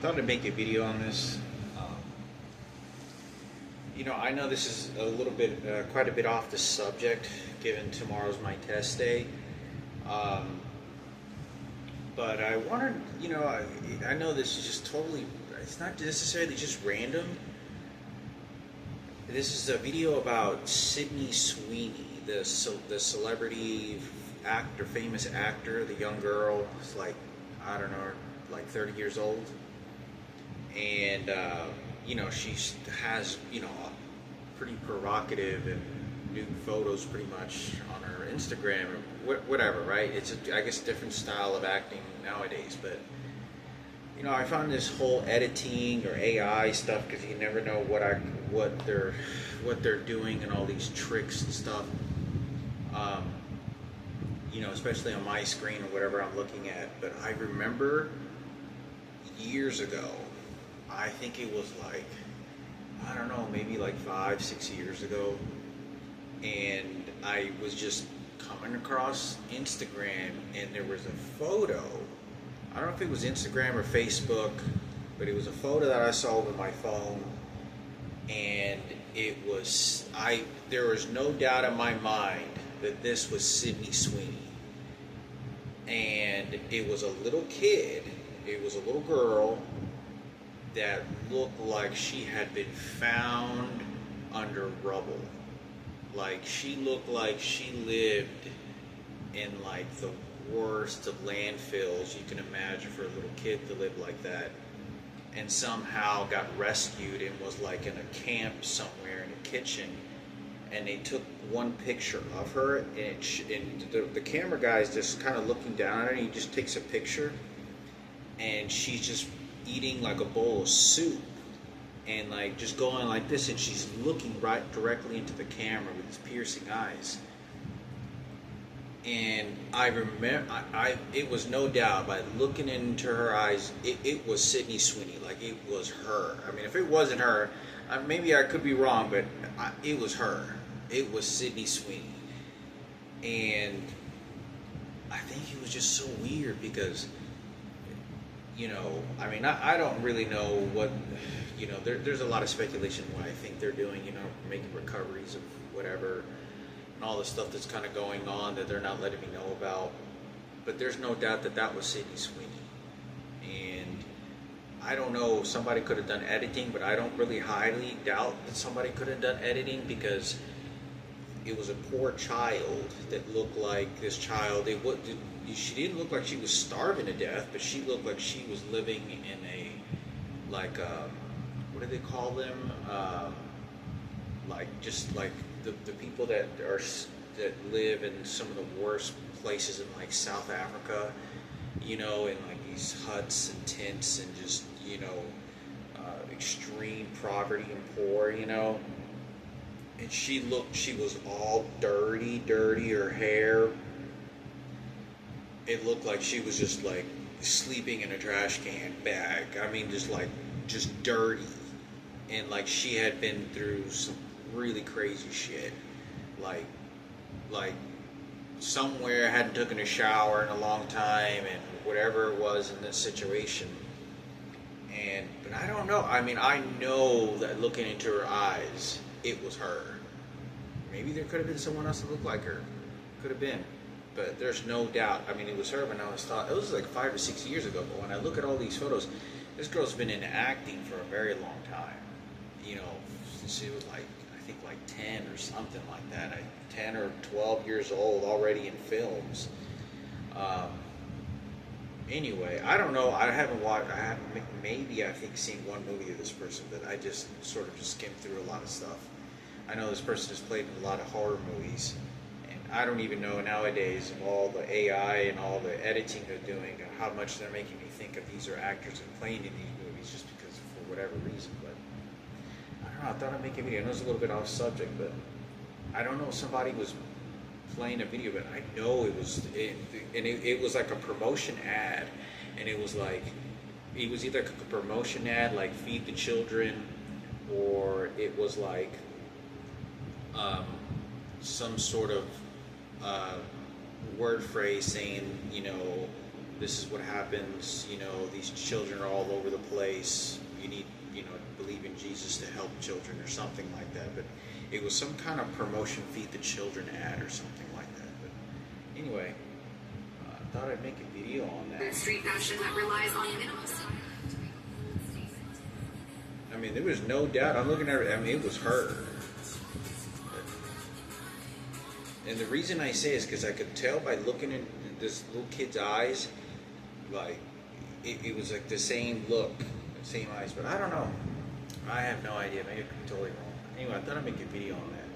Thought I'd make a video on this. Um, I know this is a little bit, quite a bit off the subject, given tomorrow's my test day. Um, but I wondered, I know this is just totally, it's not necessarily just random. This is a video about Sydney Sweeney, the celebrity actor, famous actor, the young girl. It's like, I don't know, like 30 years old. And she has pretty provocative and nude photos pretty much on her Instagram or whatever, right? It's I guess a different style of acting nowadays, but I found this whole editing or AI stuff, because you never know what they're doing and all these tricks and stuff. Especially on my screen or whatever I'm looking at. But I remember years ago, I think it was like, I don't know, maybe like 5-6 years ago, and I was just coming across Instagram, and there was a photo. I don't know if it was Instagram or Facebook, but it was a photo that I saw with my phone, and there was no doubt in my mind that this was Sydney Sweeney. And it was a little kid, it was a little girl that looked like she had been found under rubble. Like, she looked like she lived in like the worst of landfills you can imagine for a little kid to live like that, and somehow got rescued and was like in a camp somewhere in a kitchen. And they took one picture of her, and the camera guy is just kind of looking down at her, and he just takes a picture, and she's just eating like a bowl of soup, and like just going like this, and she's looking right directly into the camera with these piercing eyes. And I remember, it was no doubt, by looking into her eyes, it was Sydney Sweeney. Like, it was her. I mean, if it wasn't her, maybe I could be wrong, but it was her. It was Sydney Sweeney. And I think it was just so weird because, I don't really know what, there's a lot of speculation why I think they're doing, making recoveries of whatever, and all the stuff that's kind of going on that they're not letting me know about. But there's no doubt that was Sydney Sweeney. And I don't know, somebody could have done editing, but I don't really highly doubt that somebody could have done editing, because it was a poor child that looked like this child. She didn't look like she was starving to death, but she looked like she was living in a, like, what do they call them? Just like the people that live in some of the worst places in like South Africa, in like these huts and tents and just, extreme poverty and poor, and she was all dirty, her hair, it looked like she was just like sleeping in a trash can bag. I mean, just dirty. And like she had been through some really crazy shit. Like somewhere, hadn't taken a shower in a long time, and whatever it was in this situation. But I don't know. I mean, I know that looking into her eyes, it was her. Maybe there could have been someone else that looked like her. Could have been. But there's no doubt. I mean, it was her when I was thought. It was like 5 or 6 years ago. But when I look at all these photos, this girl's been in acting for a very long time. Since she was like, I think like 10 or something like that. 10 or 12 years old, already in films. Anyway, I don't know. I haven't watched. Maybe I think seen one movie of this person, but I just sort of just skimmed through a lot of stuff. I know this person has played in a lot of horror movies, and I don't even know nowadays of all the AI and all the editing they're doing and how much they're making me think of these are actors and playing in these movies just because for whatever reason. But I don't know. I thought I'd make a video. I know it's a little bit off subject, but I don't know if somebody was playing a video, but I know it was, it was like a promotion ad, and it was either a promotion ad like Feed the Children, or it was like some sort of word phrase saying, this is what happens. You know, these children are all over the place. You need, you know, believe in Jesus to help children or something like that. But it was some kind of promotion feed the children ad or something like that. But anyway, I thought I'd make a video on that. Street fashion that relies on minimal style. I mean, there was no doubt. I'm looking at it. I mean, it was her. And the reason I say is because I could tell by looking in this little kid's eyes, like, it was like the same look, the same eyes. But I don't know. I have no idea. Maybe I'm totally wrong. Anyway, I thought I'd make a video on that.